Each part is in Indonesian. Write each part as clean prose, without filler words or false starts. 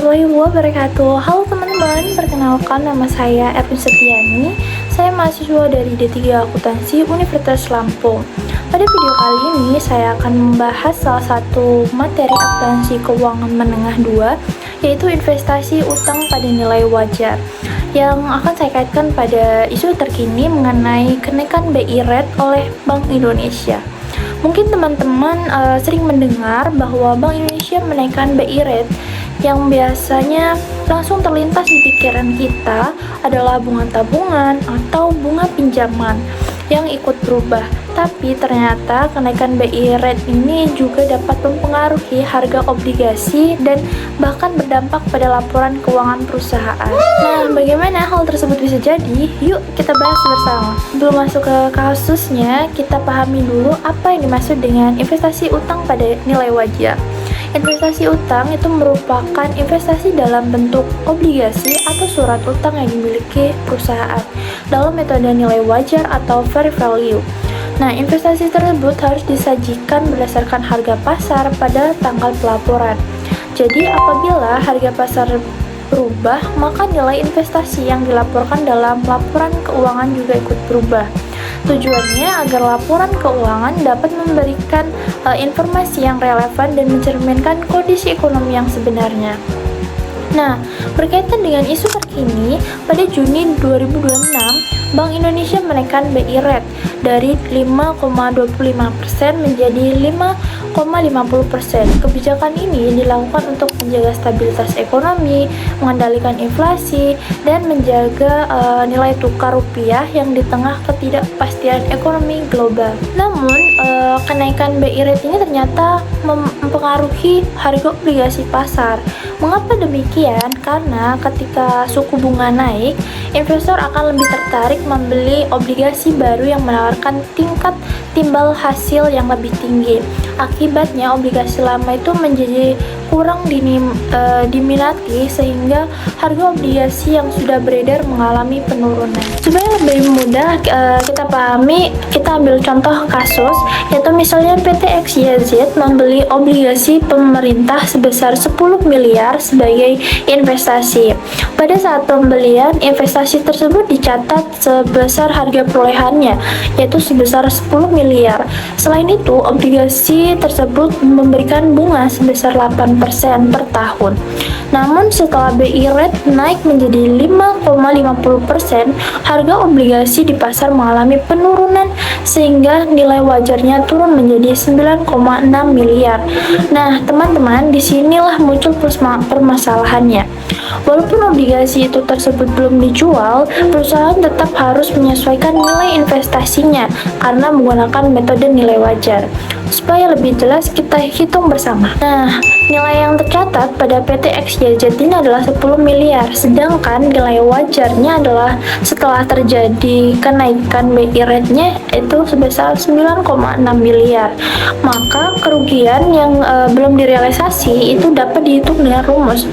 warahmatullahi wabarakatuh. Halo teman-teman, perkenalkan nama saya Erwin Setiani. Saya mahasiswa dari D3 Akuntansi Universitas Lampung. Pada video kali ini saya akan membahas salah satu materi akuntansi keuangan menengah 2, yaitu investasi utang pada nilai wajar, yang akan saya kaitkan pada isu terkini mengenai kenaikan BI rate oleh Bank Indonesia. Mungkin teman-teman sering mendengar bahwa Bank Indonesia menaikkan BI rate. Yang biasanya langsung terlintas di pikiran kita adalah bunga tabungan atau bunga pinjaman yang ikut berubah. Tapi ternyata kenaikan BI rate ini juga dapat mempengaruhi harga obligasi dan bahkan berdampak pada laporan keuangan perusahaan. Nah, bagaimana hal tersebut bisa jadi? Yuk kita bahas bersama. Sebelum masuk ke kasusnya, kita pahami dulu apa yang dimaksud dengan investasi utang pada nilai wajar. Investasi utang itu merupakan investasi dalam bentuk obligasi atau surat utang yang dimiliki perusahaan dalam metode nilai wajar atau fair value. Nah, investasi tersebut harus disajikan berdasarkan harga pasar pada tanggal pelaporan. Jadi, apabila harga pasar berubah, maka nilai investasi yang dilaporkan dalam laporan keuangan juga ikut berubah. Tujuannya agar laporan keuangan dapat memberikan informasi yang relevan dan mencerminkan kondisi ekonomi yang sebenarnya. Nah, berkaitan dengan isu terkini, pada Juni 2026, Bank Indonesia menaikkan BI rate dari 5,25% menjadi 5,50%. Kebijakan ini dilakukan untuk menjaga stabilitas ekonomi, mengendalikan inflasi, dan menjaga nilai tukar rupiah yang di tengah ketidakpastian ekonomi global. Namun, kenaikan BI rate ini ternyata mempengaruhi harga obligasi pasar. Mengapa demikian? Karena ketika suku bunga naik, investor akan lebih tertarik membeli obligasi baru yang menawarkan tingkat timbal hasil yang lebih tinggi. Akibatnya obligasi lama itu menjadi kurang diminati sehingga harga obligasi yang sudah beredar mengalami penurunan. Supaya lebih mudah kita pahami, kita ambil contoh kasus, yaitu misalnya PT XYZ membeli obligasi pemerintah sebesar 10 miliar sebagai investasi. Pada saat pembelian, investasi tersebut dicatat sebesar harga perolehannya, yaitu sebesar 10 miliar. Selain itu, obligasi tersebut memberikan bunga sebesar 8% per tahun. Namun setelah BI rate naik menjadi 5,50%, harga obligasi di pasar mengalami penurunan sehingga nilai wajarnya turun menjadi 9,6 miliar. Nah, teman-teman, disinilah muncul permasalahannya. Walaupun obligasi itu tersebut belum dijual, perusahaan tetap harus menyesuaikan nilai investasinya karena menggunakan metode nilai wajar. Supaya lebih jelas, kita hitung bersama. Nah, nilai yang tercatat pada PT XYZ ini adalah 10 miliar, sedangkan nilai wajarnya adalah setelah terjadi kenaikan BI rate-nya itu sebesar 9,6 miliar. Maka kerugian yang belum direalisasi itu dapat dihitung dengan rumus.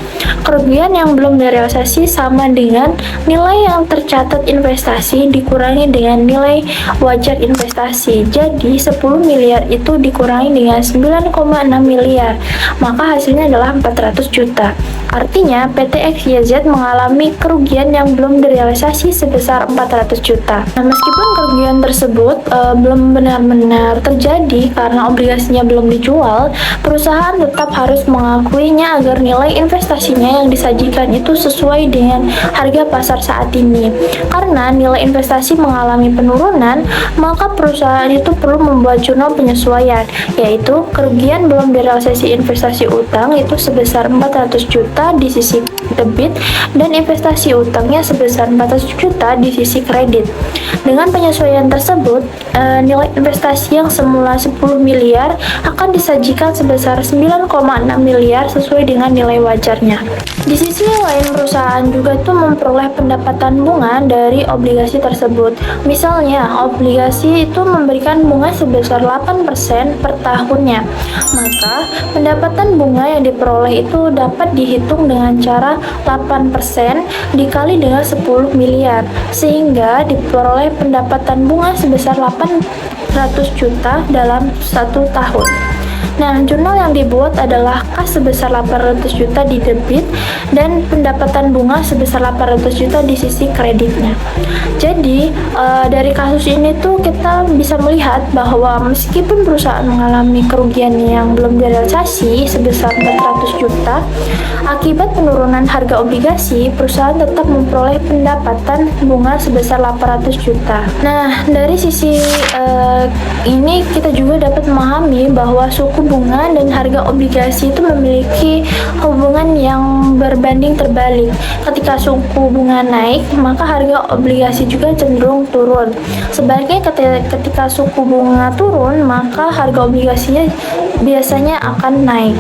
Kerugian yang belum direalisasi sama dengan nilai yang tercatat investasi dikurangi dengan nilai wajar investasi. Jadi 10 miliar itu dikurangi dengan 9,6 miliar, maka hasilnya adalah 400 juta. Artinya PT XYZ mengalami kerugian yang belum direalisasi sebesar 400 juta. Nah, meskipun kerugian tersebut belum benar-benar terjadi karena obligasinya belum dijual, perusahaan tetap harus mengakuinya agar nilai investasinya yang disajikan itu sesuai dengan harga pasar saat ini. Karena nilai investasi mengalami penurunan, maka perusahaan itu perlu membuat jurnal penyesuaian, yaitu kerugian belum direalisasi investasi utang itu sebesar 400 juta di sisi debit dan investasi utangnya sebesar 400 juta di sisi kredit. Dengan penyesuaian tersebut, nilai investasi yang semula 10 miliar akan disajikan sebesar 9,6 miliar sesuai dengan nilai wajarnya. Di sisi lain, perusahaan juga tuh memperoleh pendapatan bunga dari obligasi tersebut. Misalnya, obligasi itu memberikan bunga sebesar 8% per tahunnya. Maka, pendapatan bunga yang diperoleh itu dapat dihitung dengan cara 8% dikali dengan 10 miliar, sehingga diperoleh pendapatan bunga sebesar 800 juta dalam 1 tahun. Nah, jurnal yang dibuat adalah kas sebesar 800 juta di debit dan pendapatan bunga sebesar 800 juta di sisi kreditnya. Jadi, dari kasus ini tuh kita bisa melihat bahwa meskipun perusahaan mengalami kerugian yang belum direalisasi sebesar 400 juta, akibat penurunan harga obligasi, perusahaan tetap memperoleh pendapatan bunga sebesar 800 juta. Nah, dari sisi ini kita juga dapat memahami bahwa suku bunga dan harga obligasi itu memiliki hubungan yang berbanding terbalik. Ketika suku bunga naik, maka harga obligasi juga cenderung turun. Sebaliknya ketika suku bunga turun, maka harga obligasinya biasanya akan naik.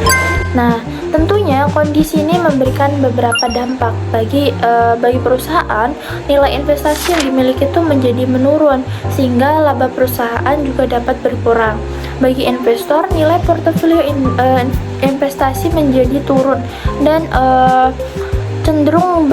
Nah, tentunya kondisi ini memberikan beberapa dampak bagi perusahaan. Nilai investasi yang dimiliki itu menjadi menurun, sehingga laba perusahaan juga dapat berkurang. Bagi investor, nilai portofolio investasi menjadi turun dan cenderung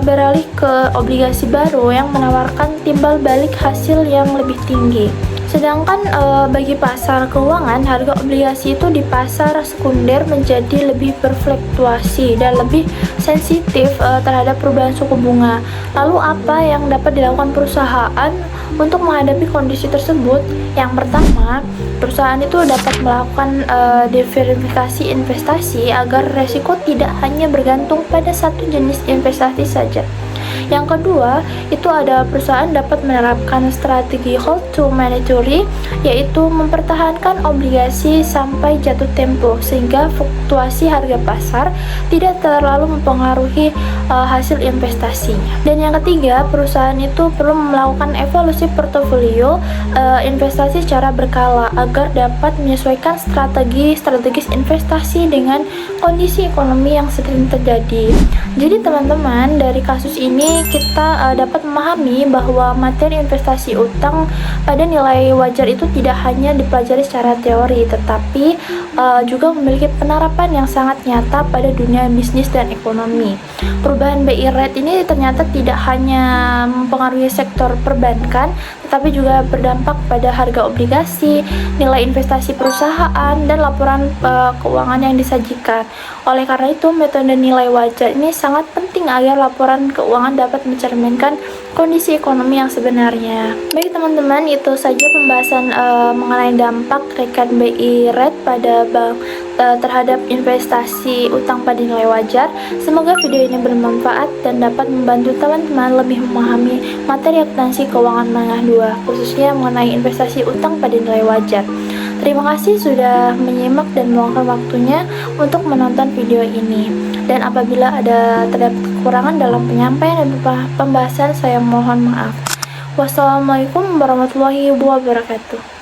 beralih ke obligasi baru yang menawarkan timbal balik hasil yang lebih tinggi. Sedangkan bagi pasar keuangan, harga obligasi itu di pasar sekunder menjadi lebih berfluktuasi dan lebih sensitif terhadap perubahan suku bunga. Lalu apa yang dapat dilakukan perusahaan untuk menghadapi kondisi tersebut? Yang pertama, perusahaan itu dapat melakukan diversifikasi investasi agar resiko tidak hanya bergantung pada satu jenis investasi saja. Yang kedua, itu ada perusahaan dapat menerapkan strategi hold to maturity, yaitu mempertahankan obligasi sampai jatuh tempo sehingga fluktuasi harga pasar tidak terlalu mempengaruhi hasil investasinya. Dan yang ketiga, perusahaan itu perlu melakukan evaluasi portofolio investasi secara berkala agar dapat menyesuaikan strategis investasi dengan kondisi ekonomi yang sedang terjadi. Jadi teman-teman, dari kasus ini kita dapat memahami bahwa materi investasi utang pada nilai wajar itu tidak hanya dipelajari secara teori, tetapi juga memiliki penerapan yang sangat nyata pada dunia bisnis dan ekonomi. Perubahan BI rate ini ternyata tidak hanya mempengaruhi sektor perbankan, tetapi juga berdampak pada harga obligasi, nilai investasi perusahaan, dan laporan keuangan yang disajikan. Oleh karena itu, metode nilai wajar ini sangat penting agar laporan keuangan dapat mencerminkan kondisi ekonomi yang sebenarnya. Baik teman-teman, itu saja pembahasan mengenai dampak kenaikan BI rate pada bank terhadap investasi utang pada nilai wajar. Semoga video ini bermanfaat dan dapat membantu teman-teman lebih memahami materi akuntansi keuangan menengah 2, khususnya mengenai investasi utang pada nilai wajar. Terima kasih sudah menyimak dan meluangkan waktunya untuk menonton video ini. Dan apabila ada terdapat kekurangan dalam penyampaian dan pembahasan, saya mohon maaf. Wassalamualaikum warahmatullahi wabarakatuh.